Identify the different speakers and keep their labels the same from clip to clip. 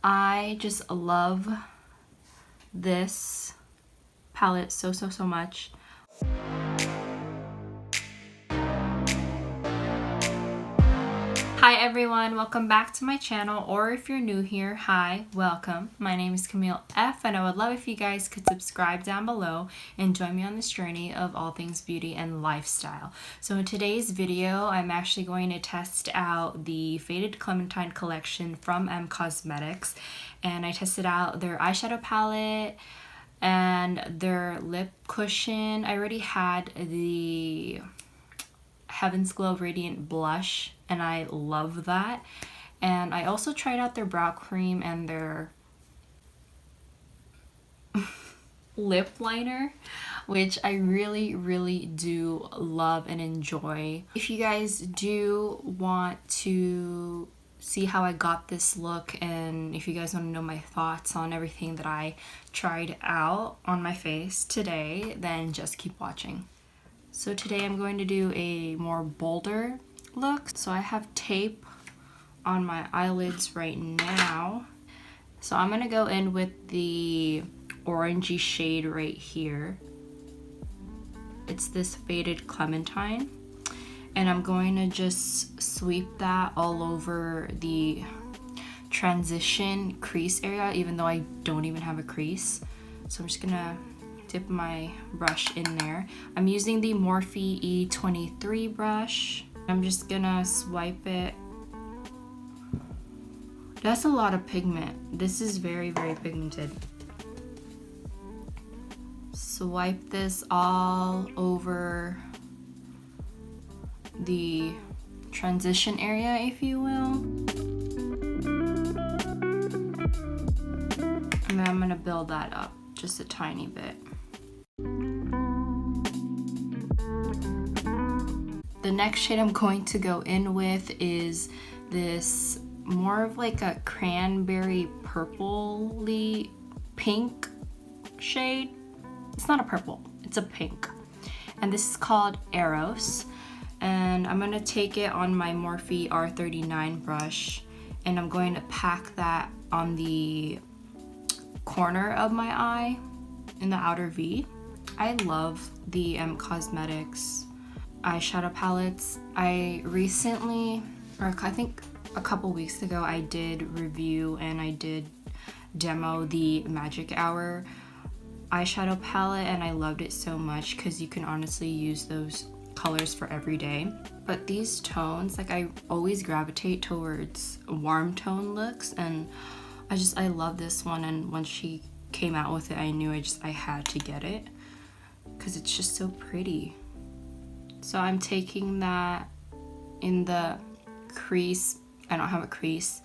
Speaker 1: I just love this palette so much. Hi everyone, welcome back to my channel, or if you're new here, hi, welcome. My name is Camille F, and I would love if you guys could subscribe down below and join me on this journey of all things beauty and lifestyle. So in today's video, I'm actually going to test out the Faded Clementine collection from Cosmetics, and I tested out their eyeshadow palette and their lip cushion. I already had the Heaven's Glow Radiant Blush, and I love that. And I also tried out their brow cream and their lip liner, which I really do love and enjoy. If you guys do want to see how I got this look, and if you guys want to know my thoughts on everything that I tried out on my face today, then just keep watching. So today I'm going to do a more bolder look. So I have tape on my eyelids right now. So I'm going to go in with the orangey shade right here. It's this Faded Clementine. And I'm going to just sweep that all over the transition crease area, even though I don't even have a crease. So I'm just going to dip my brush in there. I'm using the Morphe E23 brush. I'm just gonna swipe it. That's a lot of pigment. This is very pigmented. Swipe this all over the transition area, if you will. And then I'm gonna build that up just a tiny bit. The next shade I'm going to go in with is this more of like a cranberry purpley pink shade. It's not a purple, it's a pink. And this is called Eros. And I'm gonna take it on my Morphe R39 brush, and I'm going to pack that on the corner of my eye in the outer V. I love the Cosmetics eyeshadow palettes. I recently, or I think a couple weeks ago, I did review and I did demo the Magic Hour eyeshadow palette, and I loved it so much because you can honestly use those colors for every day. But these tones, like, I always gravitate towards warm tone looks, and I love this one. And when she came out with it, I knew I had to get it because it's just so pretty. So I'm taking that in the crease. I don't have a crease,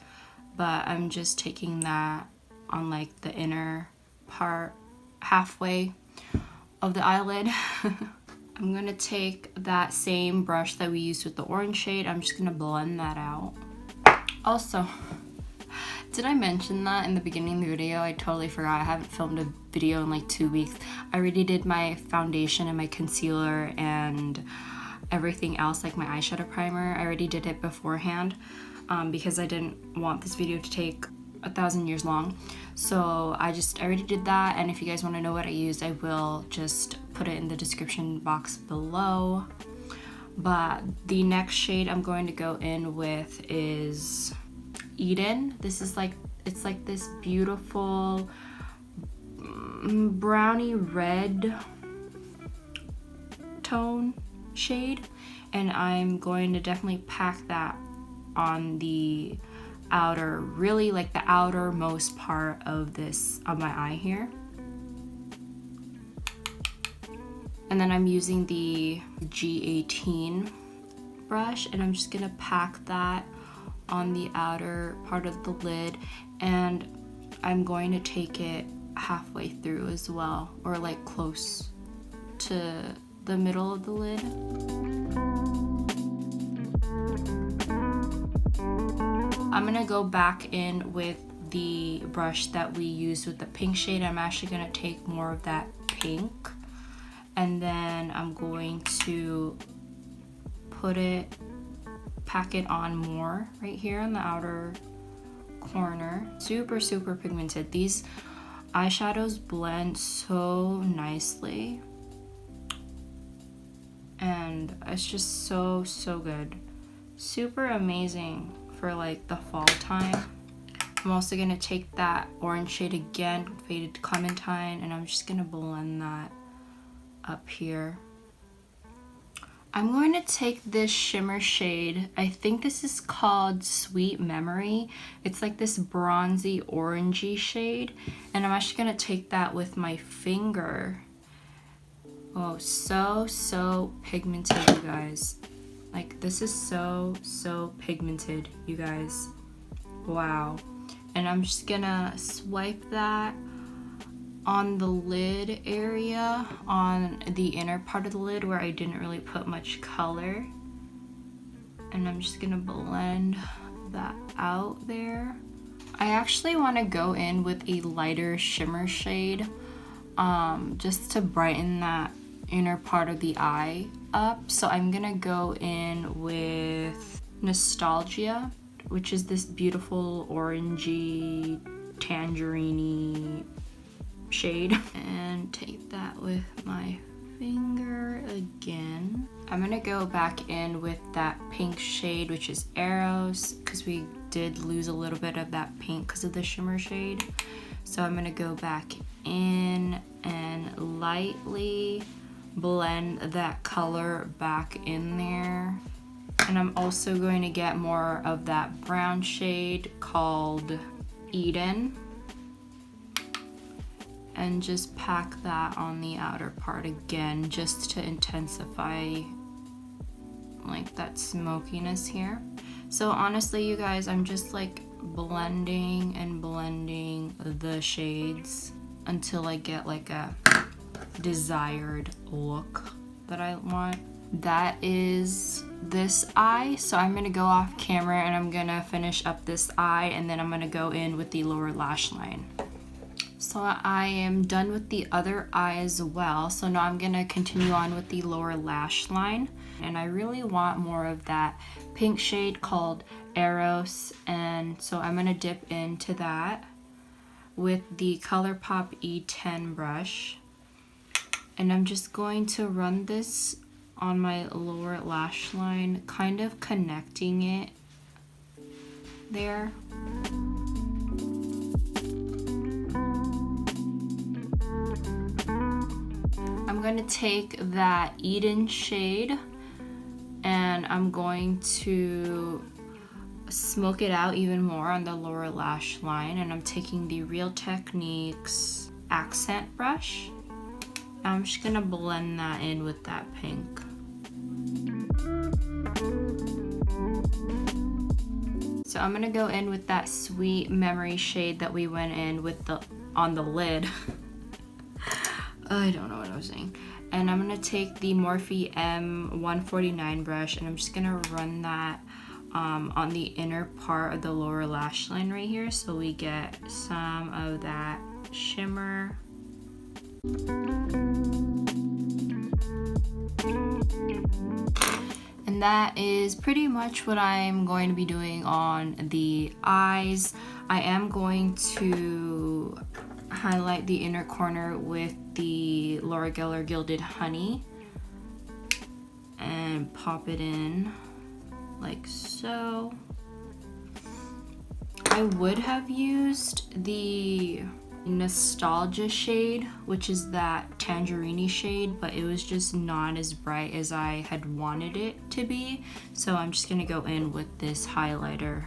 Speaker 1: but I'm just taking that on like the inner part, halfway of the eyelid. I'm gonna take that same brush that we used with the orange shade. I'm just gonna blend that out. Also, did I mention that in the beginning of the video? I totally forgot. I haven't filmed a video in like 2 weeks. I already did my foundation and my concealer and everything else, like my eyeshadow primer. I already did it beforehand because I didn't want this video to take 1,000 years long. So I already did that, and if you guys want to know what I used, I will just put it in the description box below. But the next shade I'm going to go in with is Eden. This is like, it's like this beautiful brownie red tone shade, and I'm going to definitely pack that on the outer, really like the outermost part of this, of my eye here. And then I'm using the G18 brush, and I'm just gonna pack that on the outer part of the lid, and I'm going to take it halfway through as well, or like close to the middle of the lid. I'm gonna go back in with the brush that we used with the pink shade. I'm actually gonna take more of that pink, and then I'm going to pack it on more right here on the outer corner. Super, super pigmented. These eyeshadows blend so nicely. And it's just so, so good. Super amazing for like the fall time. I'm also gonna take that orange shade again, Faded Clementine, and I'm just gonna blend that up here. I'm going to take this shimmer shade. I think this is called Sweet Memory. It's like this bronzy orangey shade, and I'm actually gonna take that with my finger. Oh, so, so pigmented, you guys. Like, this is so, so pigmented, you guys. Wow. And I'm just gonna swipe that on the lid area, on the inner part of the lid where I didn't really put much color. And I'm just gonna blend that out there. I actually wanna go in with a lighter shimmer shade, just to brighten that inner part of the eye up. So I'm gonna go in with Nostalgia, which is this beautiful orangey, tangerine-y shade, and take that with my finger again. I'm gonna go back in with that pink shade, which is Arrows, because we did lose a little bit of that pink because of the shimmer shade. So I'm gonna go back in and lightly blend that color back in there. And I'm also going to get more of that brown shade called Eden, and just pack that on the outer part again, just to intensify like that smokiness here. So honestly, you guys, I'm just like blending and blending the shades until I get like a desired look that I want. That is this eye. So I'm gonna go off camera and I'm gonna finish up this eye, and then I'm gonna go in with the lower lash line. So I am done with the other eye as well. So now I'm gonna continue on with the lower lash line. And I really want more of that pink shade called Eros. And so I'm gonna dip into that with the Colourpop E10 brush. And I'm just going to run this on my lower lash line, kind of connecting it there. I'm going to take that Eden shade and I'm going to smoke it out even more on the lower lash line, and I'm taking the Real Techniques accent brush. I'm just gonna blend that in with that pink. So I'm gonna go in with that Sweet Memory shade that we went in with on the lid. I don't know what I was saying. And I'm gonna take the Morphe M149 brush, and I'm just gonna run that on the inner part of the lower lash line right here, so we get some of that shimmer. And that is pretty much what I'm going to be doing on the eyes. I am going to highlight the inner corner with the Laura Geller Gilded Honey and pop it in like so. I would have used the Nostalgia shade, which is that tangerine shade, but it was just not as bright as I had wanted it to be. So I'm just gonna go in with this highlighter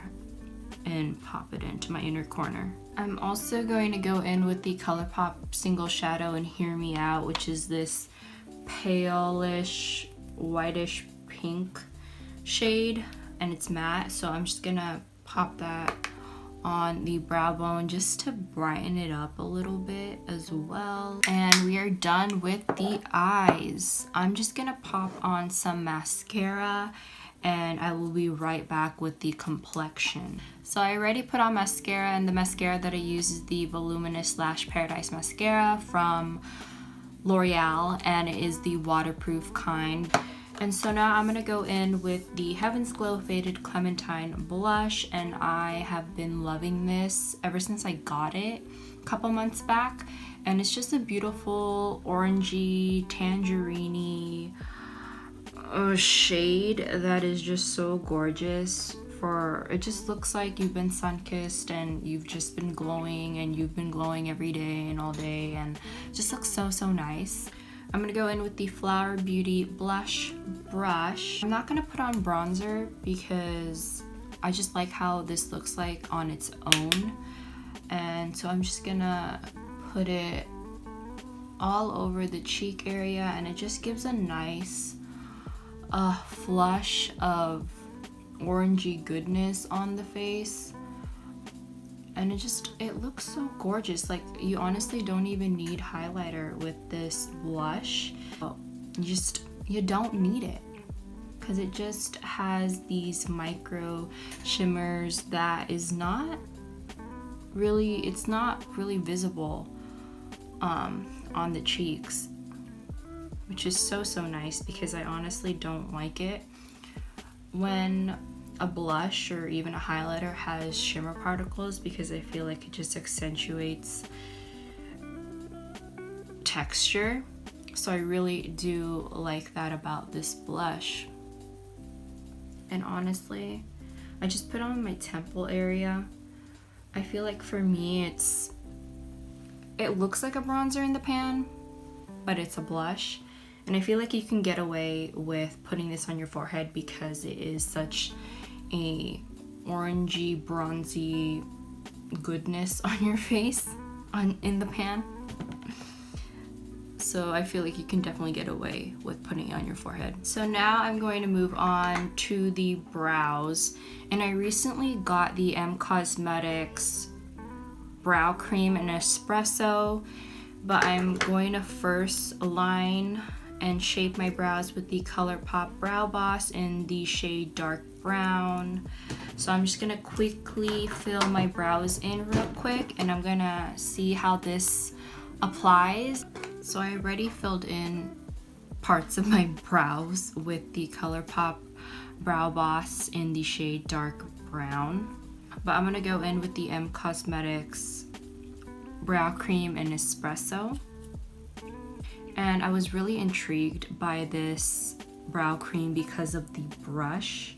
Speaker 1: and pop it into my inner corner. I'm also going to go in with the Colourpop Single Shadow and Hear Me Out, which is this palish, whitish pink shade, and it's matte. So I'm just gonna pop that on the brow bone just to brighten it up a little bit as well. And we are done with the eyes. I'm just gonna pop on some mascara and I will be right back with the complexion. So I already put on mascara, and the mascara that I use is the Voluminous Lash Paradise Mascara from L'Oreal, and it is the waterproof kind. And so now I'm gonna go in with the Heaven's Glow Faded Clementine blush, and I have been loving this ever since I got it a couple months back. And it's just a beautiful orangey, tangerine-y shade that is just so gorgeous. It just looks like you've been sun-kissed and you've just been glowing, and you've been glowing every day and all day, and it just looks so, so nice. I'm gonna go in with the Flower Beauty blush brush. I'm not gonna put on bronzer because I just like how this looks like on its own. And so I'm just gonna put it all over the cheek area, and it just gives a nice flush of orangey goodness on the face. And it looks so gorgeous. Like, you honestly don't even need highlighter with this blush. You don't need it, because it just has these micro shimmers that it's not really visible on the cheeks, which is so, so nice, because I honestly don't like it when a blush or even a highlighter has shimmer particles, because I feel like it just accentuates texture. So I really do like that about this blush. And honestly, I just put on my temple area. I feel like for me it looks like a bronzer in the pan, but it's a blush. And I feel like you can get away with putting this on your forehead because it is such a orangey, bronzy goodness on your face in the pan. So I feel like you can definitely get away with putting it on your forehead. So now I'm going to move on to the brows. And I recently got the Cosmetics brow cream in Espresso, but I'm going to first line and shape my brows with the Colourpop Brow Boss in the shade Dark Brown. So I'm just gonna quickly fill my brows in real quick, and I'm gonna see how this applies. So I already filled in parts of my brows with the Colourpop Brow Boss in the shade Dark Brown. But I'm gonna go in with the Cosmetics brow cream in Espresso. And I was really intrigued by this brow cream because of the brush.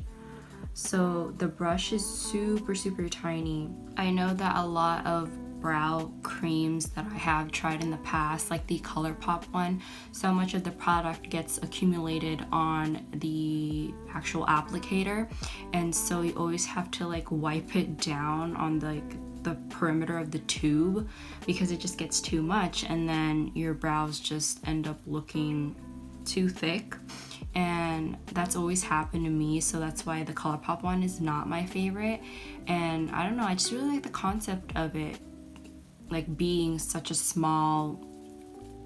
Speaker 1: So the brush is super, super tiny. I know that a lot of brow creams that I have tried in the past, like the Colourpop one, so much of the product gets accumulated on the actual applicator, and so you always have to like wipe it down on the perimeter of the tube, because it just gets too much, and then your brows just end up looking too thick. And that's always happened to me, so that's why the Colourpop one is not my favorite. And I don't know, I just really like the concept of it, like being such a small,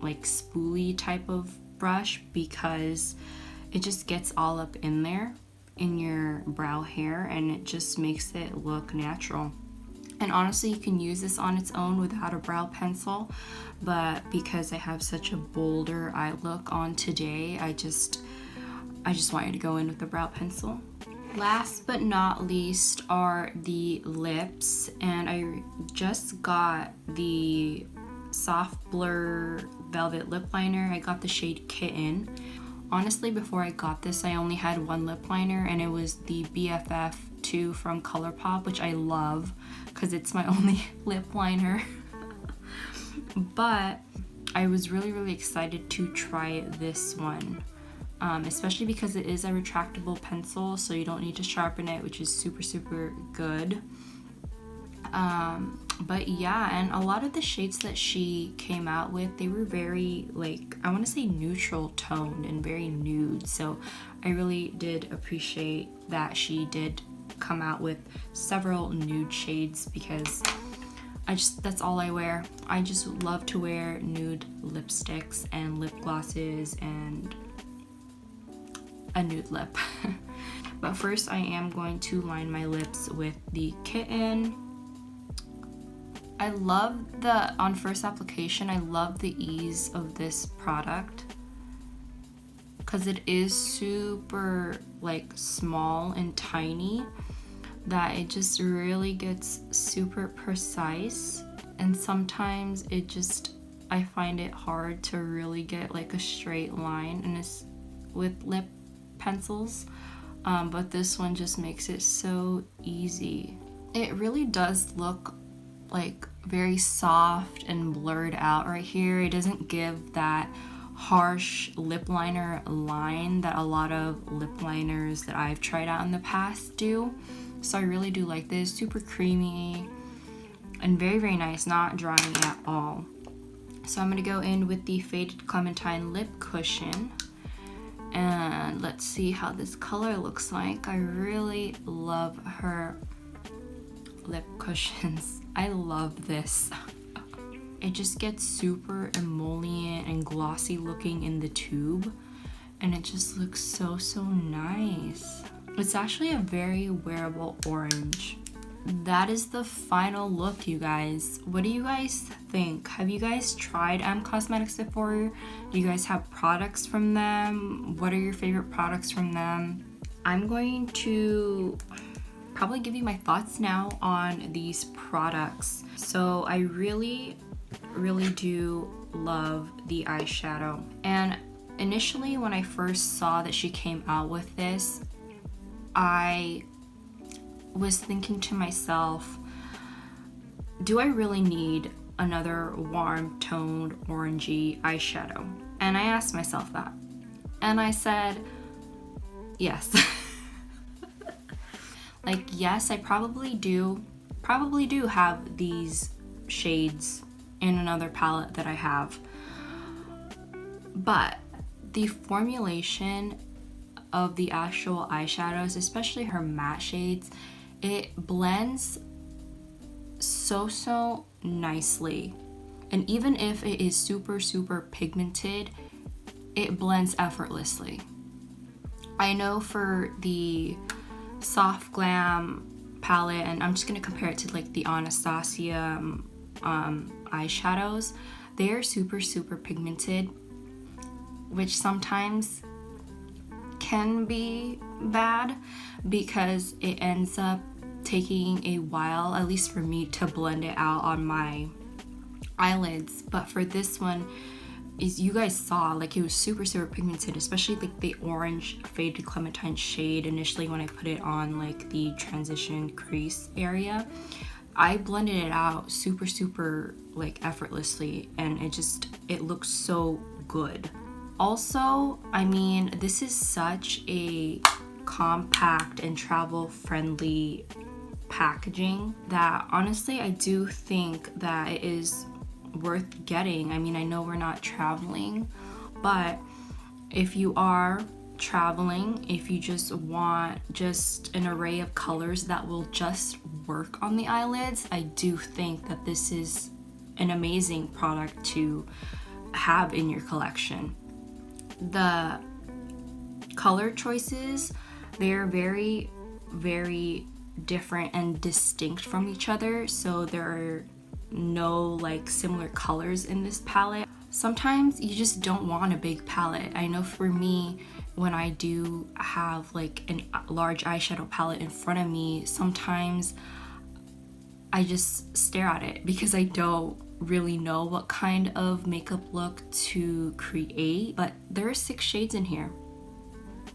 Speaker 1: like spoolie type of brush, because it just gets all up in there in your brow hair, and it just makes it look natural. And honestly, you can use this on its own without a brow pencil, but because I have such a bolder eye look on today, I just want you to go in with the brow pencil. Last but not least are the lips, and I just got the Soft Blur Velvet Lip Liner. I got the shade Kitten. Honestly, before I got this, I only had one lip liner, and it was the BFF2 from Colourpop, which I love because it's my only lip liner. But I was really, really excited to try this one. Especially because it is a retractable pencil, so you don't need to sharpen it, which is super, super good. But yeah, and a lot of the shades that she came out with, they were very, like, I want to say neutral toned and very nude. So I really did appreciate that she did come out with several nude shades, because that's all I wear. I just love to wear nude lipsticks and lip glosses and a nude lip. But first I am going to line my lips with the Kitten. I love on first application, I love the ease of this product, because it is super like small and tiny, that it just really gets super precise. And sometimes I find it hard to really get like a straight line and it's with lip pencils, but this one just makes it so easy. It really does look like very soft and blurred out right here. It doesn't give that harsh lip liner line that a lot of lip liners that I've tried out in the past do. So I really do like this. Super creamy and very, very nice, not drying at all. So I'm gonna go in with the Faded Clementine Lip Cushion. And let's see how this color looks like. I really love her lip cushions. I love this. It just gets super emollient and glossy looking in the tube, and it just looks so, so nice. It's actually a very wearable orange. That is the final look, you guys. What do you guys think? Have you guys tried Cosmetics before? Do you guys have products from them? What are your favorite products from them? I'm going to probably give you my thoughts now on these products. So I really do love the eyeshadow. And initially when I first saw that she came out with this, I was thinking to myself, do I really need another warm toned orangey eyeshadow? And I asked myself that. And I said, yes. Like, yes, I probably do have these shades in another palette that I have. But the formulation of the actual eyeshadows, especially her matte shades, it blends so nicely. And even if it is super pigmented, it blends effortlessly. I know for the Soft Glam palette, and I'm just gonna compare it to like the Anastasia eyeshadows, they are super pigmented, which sometimes can be bad because it ends up taking a while, at least for me, to blend it out on my eyelids. But for this one, is you guys saw, like, it was super pigmented, especially like the orange Faded Clementine shade initially when I put it on like the transition crease area. I blended it out super like effortlessly, and it looks so good. Also, I mean, this is such a compact and travel friendly packaging that honestly I do think that it is worth getting. I mean, I know we're not traveling, but if you are traveling, if you just want just an array of colors that will just work on the eyelids, I do think that this is an amazing product to have in your collection. The color choices, they're very different and distinct from each other, so there are no like similar colors in this palette. Sometimes you just don't want a big palette. I know for me, when I do have like a large eyeshadow palette in front of me, sometimes I just stare at it because I don't really know what kind of makeup look to create. But there are 6 shades in here,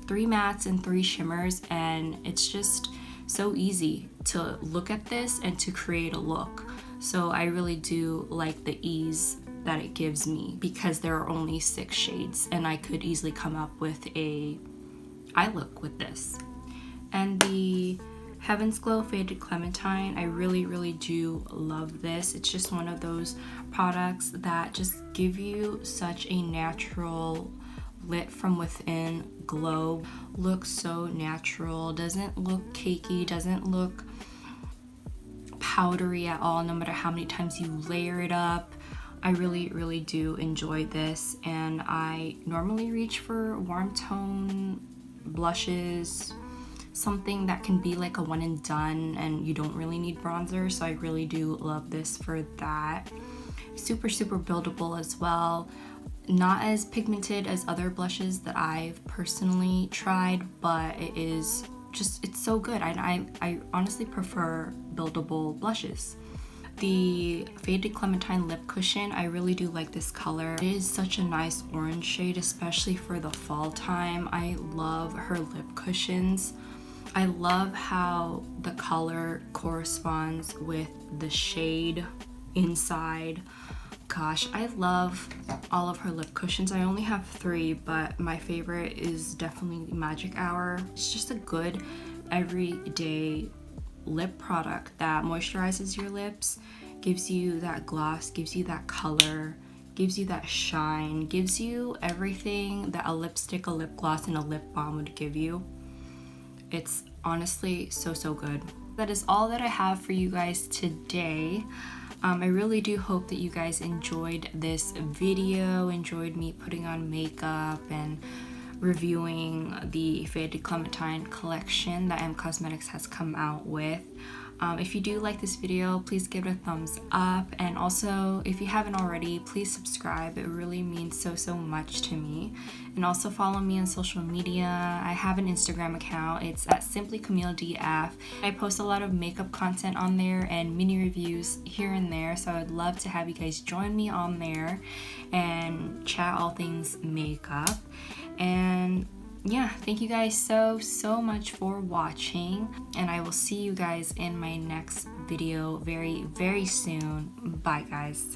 Speaker 1: 3 mattes and 3 shimmers, and it's just so easy to look at this and to create a look. So I really do like the ease that it gives me because there are only 6 shades and I could easily come up with a eye look with this. And the Heaven's Glow Faded Clementine, I really do love this. It's just one of those products that just give you such a natural lit from within glow. Looks so natural, doesn't look cakey, doesn't look powdery at all, no matter how many times you layer it up. I really do enjoy this, and I normally reach for warm tone blushes, something that can be like a one and done and you don't really need bronzer, so I really do love this for that. Super buildable as well. not as pigmented as other blushes that I've personally tried, but it is just, it's so good. I honestly prefer buildable blushes. The Faded Clementine lip cushion, I really do like this color. It is such a nice orange shade, especially for the fall time. I love her lip cushions. I love how the color corresponds with the shade inside. Gosh, I love all of her lip cushions. I only have 3, but my favorite is definitely Magic Hour. It's just a good everyday lip product that moisturizes your lips, gives you that gloss, gives you that color, gives you that shine, gives you everything that a lipstick, a lip gloss, and a lip balm would give you. It's honestly so good. That is all that I have for you guys today. I really do hope that you guys enjoyed this video, enjoyed me putting on makeup and reviewing the Faded Clementine collection that M Cosmetics has come out with. If you do like this video, please give it a thumbs up, and also if you haven't already, please subscribe. It really means so much to me. And also follow me on social media. I have an Instagram account. It's at simplycamilledf. I post a lot of makeup content on there and mini reviews here and there, so I'd love to have you guys join me on there and chat all things makeup. And yeah, thank you guys so much for watching, and I will see you guys in my next video very soon. Bye guys.